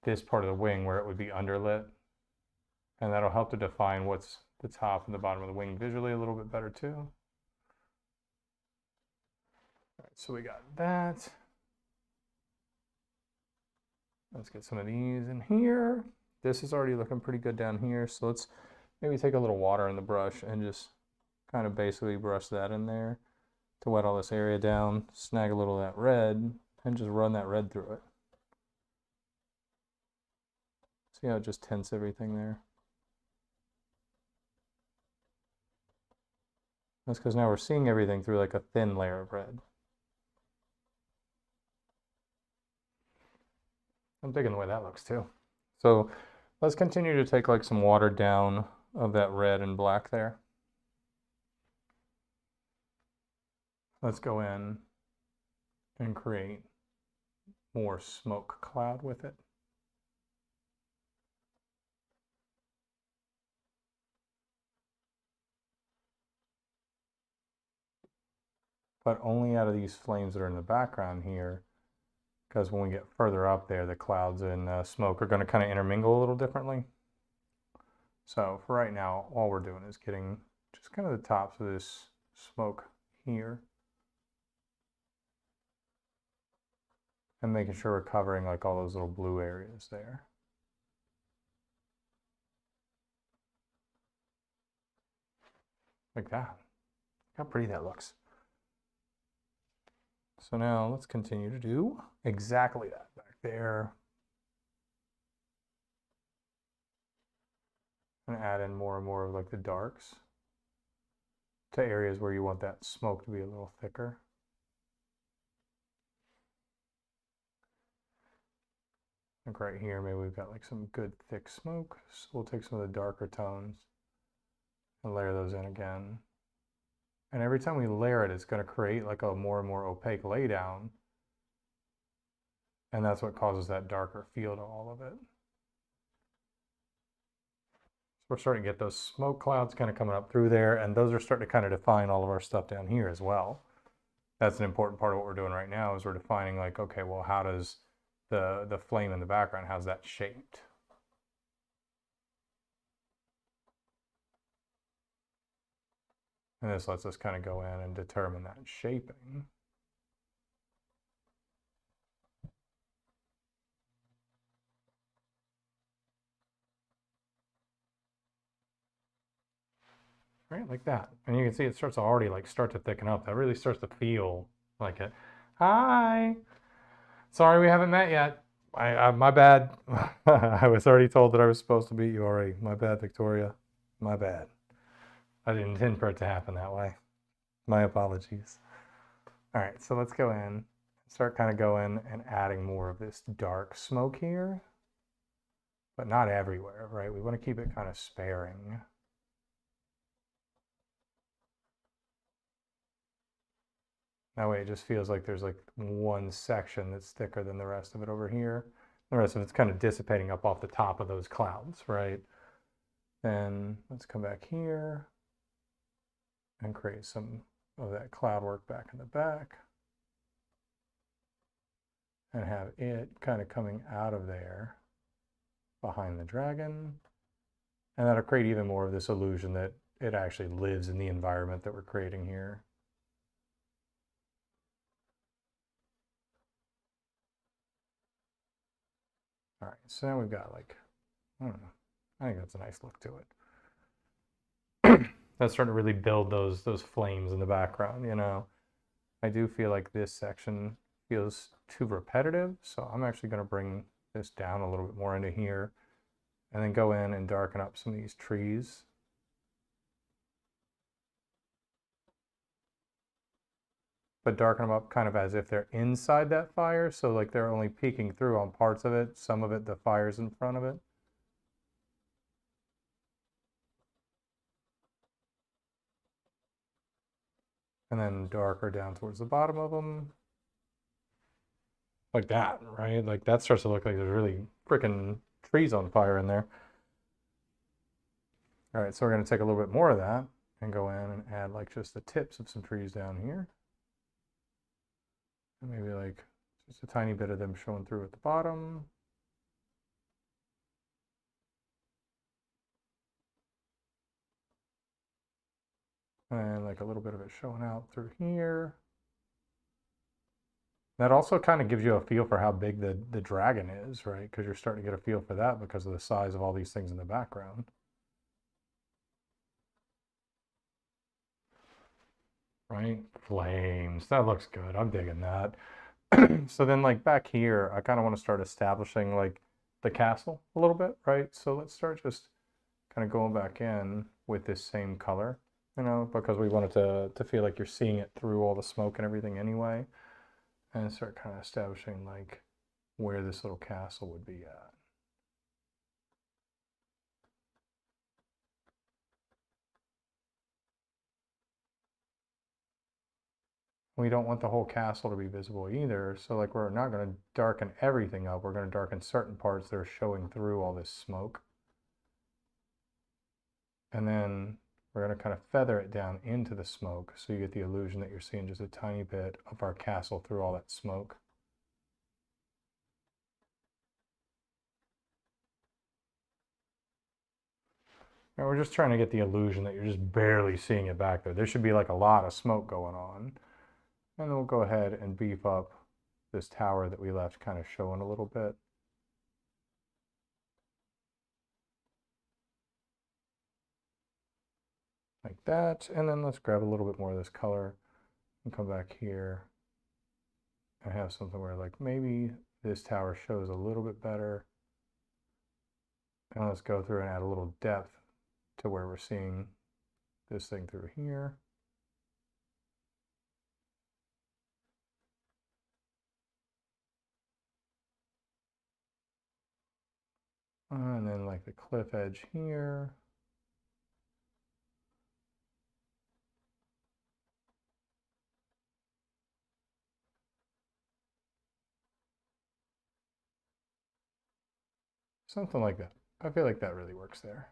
this part of the wing where it would be underlit. And that'll help to define what's the top and the bottom of the wing visually a little bit better too. All right, so we got that. Let's get some of these in here. This is already looking pretty good down here. So let's maybe take a little water in the brush and just kind of basically brush that in there to wet all this area down, snag a little of that red, and just run that red through it. See how it just tints everything there? That's because now we're seeing everything through like a thin layer of red. I'm digging the way that looks too. So let's continue to take like some watered down of that red and black there. Let's go in and create more smoke cloud with it. But only out of these flames that are in the background here, because when we get further up there, the clouds and smoke are going to kind of intermingle a little differently. So for right now, all we're doing is getting just kind of the tops of this smoke here. And making sure we're covering like all those little blue areas there. Like that. Look how pretty that looks. So now let's continue to do exactly that back there. And add in more and more of like the darks to areas where you want that smoke to be a little thicker. Like right here, maybe we've got like some good thick smoke. So we'll take some of the darker tones and layer those in again. And every time we layer it, it's going to create like a more and more opaque laydown. And that's what causes that darker feel to all of it. So we're starting to get those smoke clouds kind of coming up through there, and those are starting to kind of define all of our stuff down here as well. That's an important part of what we're doing right now, is we're defining like, okay, well, how does the flame in the background, how's that shaped? And this lets us kind of go in and determine that shaping. Right, like that. And you can see it starts to already like start to thicken up. That really starts to feel like it. Hi. Sorry we haven't met yet. My bad. I was already told that I was supposed to meet you already. My bad, Victoria. My bad. I didn't intend for it to happen that way. My apologies. All right, so let's go in, start kind of going and adding more of this dark smoke here, but not everywhere, right? We want to keep it kind of sparing. That way it just feels like there's like one section that's thicker than the rest of it over here. The rest of it's kind of dissipating up off the top of those clouds, right? Then let's come back here and create some of that cloud work back in the back. And have it kind of coming out of there behind the dragon. And that'll create even more of this illusion that it actually lives in the environment that we're creating here. All right, so now we've got like, I don't know, I think that's a nice look to it. That's starting to really build those flames in the background, you know. I do feel like this section feels too repetitive, so I'm actually going to bring this down a little bit more into here and then go in and darken up some of these trees. But darken them up kind of as if they're inside that fire, so like they're only peeking through on parts of it, some of it the fire's in front of it. And then darker down towards the bottom of them. Like that, right? Like that starts to look like there's really freaking trees on fire in there. All right, so we're going to take a little bit more of that and go in and add like just the tips of some trees down here. And maybe like just a tiny bit of them showing through at the bottom. And like a little bit of it showing out through here. That also kind of gives you a feel for how big the dragon is, right? Because you're starting to get a feel for that because of the size of all these things in the background. Right? Flames. That looks good. I'm digging that. So then like back here, I kind of want to start establishing like the castle a little bit, right? So let's start just kind of going back in with this same color, you know, because we want it to feel like you're seeing it through all the smoke and everything anyway. And start kind of establishing like where this little castle would be at. We don't want the whole castle to be visible either, so like we're not going to darken everything up. We're going to darken certain parts that are showing through all this smoke. And then we're going to kind of feather it down into the smoke so you get the illusion that you're seeing just a tiny bit of our castle through all that smoke. And we're just trying to get the illusion that you're just barely seeing it back there. There should be like a lot of smoke going on. And then we'll go ahead and beef up this tower that we left kind of showing a little bit. Like that. And then let's grab a little bit more of this color and come back here and have something where like maybe this tower shows a little bit better. And let's go through and add a little depth to where we're seeing this thing through here. And then like the cliff edge here. Something like that. I feel like that really works there.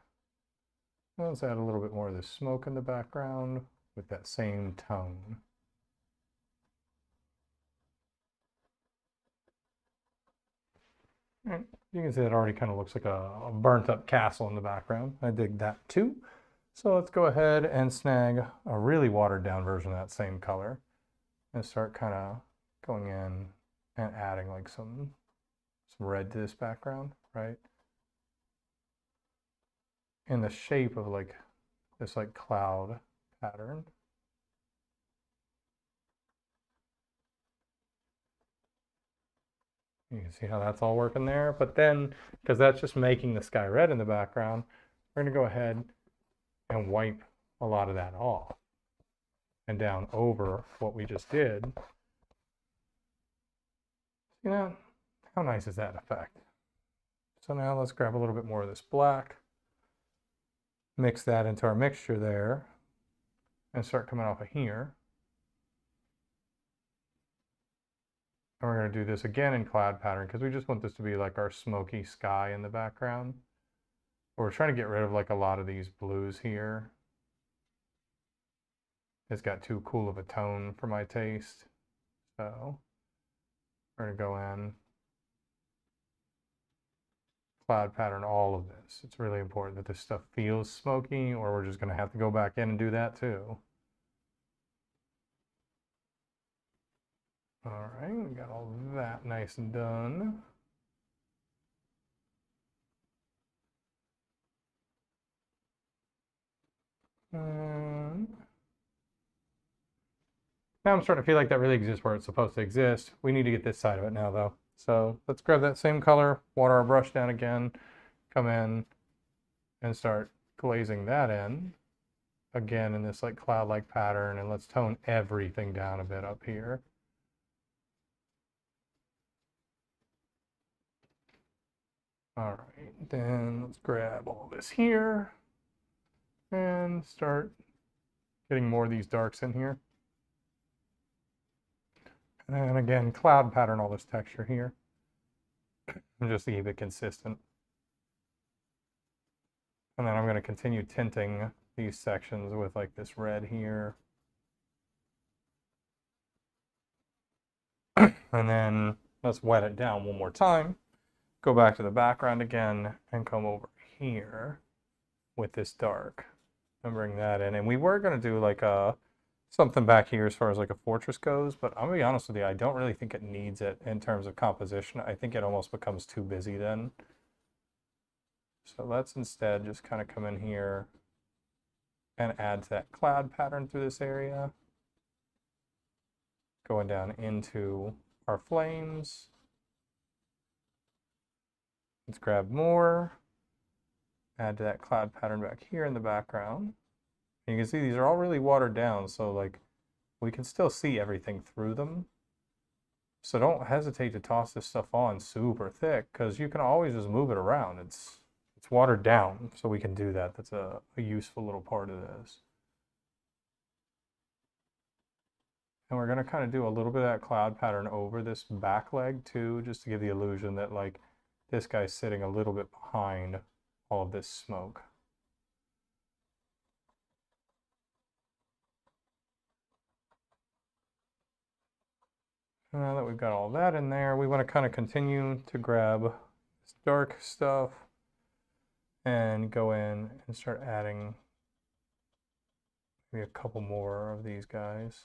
Let's add a little bit more of the smoke in the background with that same tone. Right. You can see that already kind of looks like a burnt up castle in the background. I dig that too. So let's go ahead and snag a really watered down version of that same color and start kind of going in and adding like some red to this background, right? In the shape of like this like cloud pattern. You can see how that's all working there. But then, because that's just making the sky red in the background, we're going to go ahead and wipe a lot of that off and down over what we just did. You know, how nice is that effect? So now let's grab a little bit more of this black, mix that into our mixture there, and start coming off of here. And we're going to do this again in cloud pattern because we just want this to be like our smoky sky in the background. But we're trying to get rid of like a lot of these blues here. It's got too cool of a tone for my taste. So we're going to go in, cloud pattern all of this. It's really important that this stuff feels smoky, or we're just going to have to go back in and do that too. All right, we got all that nice and done. Now I'm starting to feel like that really exists where it's supposed to exist. We need to get this side of it now though. So let's grab that same color, water our brush down again, come in and start glazing that in. Again in this like cloud-like pattern, and let's tone everything down a bit up here. All right, then let's grab all this here and start getting more of these darks in here. And again, cloud pattern all this texture here, just to keep it consistent. And then I'm going to continue tinting these sections with like this red here. And then let's wet it down one more time. Go back to the background again and come over here with this dark and bring that in. And we were going to do like a something back here as far as like a fortress goes, but I'm going to be honest with you, I don't really think it needs it in terms of composition. I think it almost becomes too busy then. So let's instead just kind of come in here and add to that cloud pattern through this area. Going down into our flames. Let's grab more. Add to that cloud pattern back here in the background. And you can see these are all really watered down, so like we can still see everything through them. So don't hesitate to toss this stuff on super thick, because you can always just move it around. It's watered down, so we can do that. That's a useful little part of this. And we're going to kind of do a little bit of that cloud pattern over this back leg too, just to give the illusion that like this guy's sitting a little bit behind all of this smoke. Now that we've got all that in there, we want to kind of continue to grab this dark stuff and go in and start adding maybe a couple more of these guys,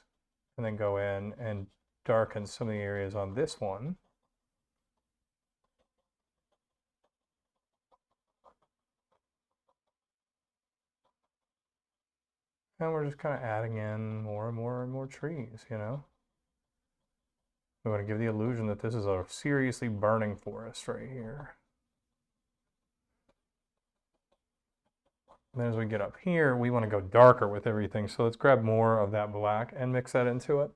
and then go in and darken some of the areas on this one. And we're just kind of adding in more and more and more trees, you know? We want to give the illusion that this is a seriously burning forest right here. And then as we get up here, we want to go darker with everything. So let's grab more of that black and mix that into it.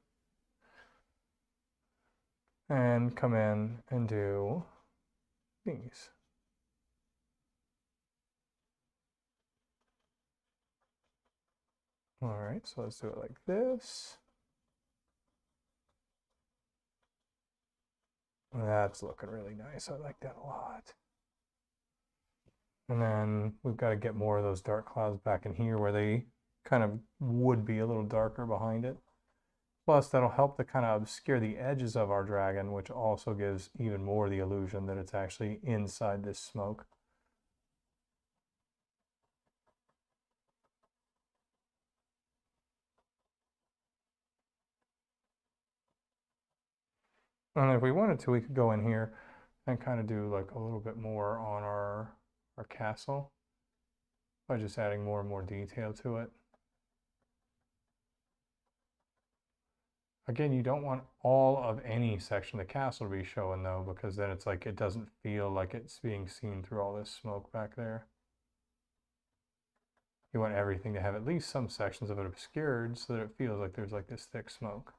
And come in and do these. All right, so let's do it like this. That's looking really nice. I like that a lot. And then we've got to get more of those dark clouds back in here where they kind of would be a little darker behind it. Plus, that'll help to kind of obscure the edges of our dragon, which also gives even more the illusion that it's actually inside this smoke. And if we wanted to, we could go in here and kind of do like a little bit more on our castle by just adding more and more detail to it. Again, you don't want all of any section of the castle to be showing though, because then it's like it doesn't feel like it's being seen through all this smoke back there. You want everything to have at least some sections of it obscured so that it feels like there's like this thick smoke.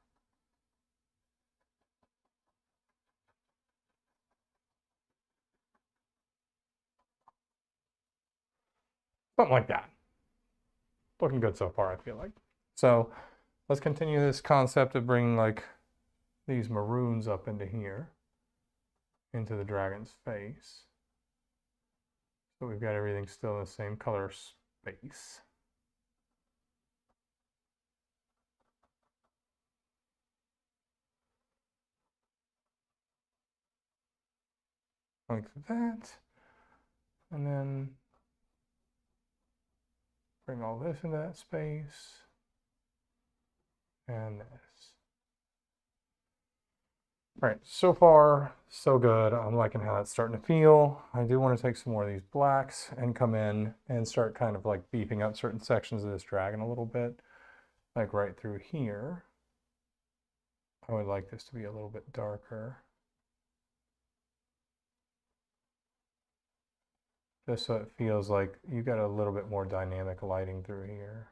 Something like that. Looking good so far, I feel like. So let's continue this concept of bringing like these maroons up into here, into the dragon's face. So we've got everything still in the same color space. Like that. And then bring all this into that space. And this. All right, so far, so good. I'm liking how that's starting to feel. I do want to take some more of these blacks and come in and start kind of like beefing up certain sections of this dragon a little bit. Like right through here. I would like this to be a little bit darker. Just so it feels like you got a little bit more dynamic lighting through here.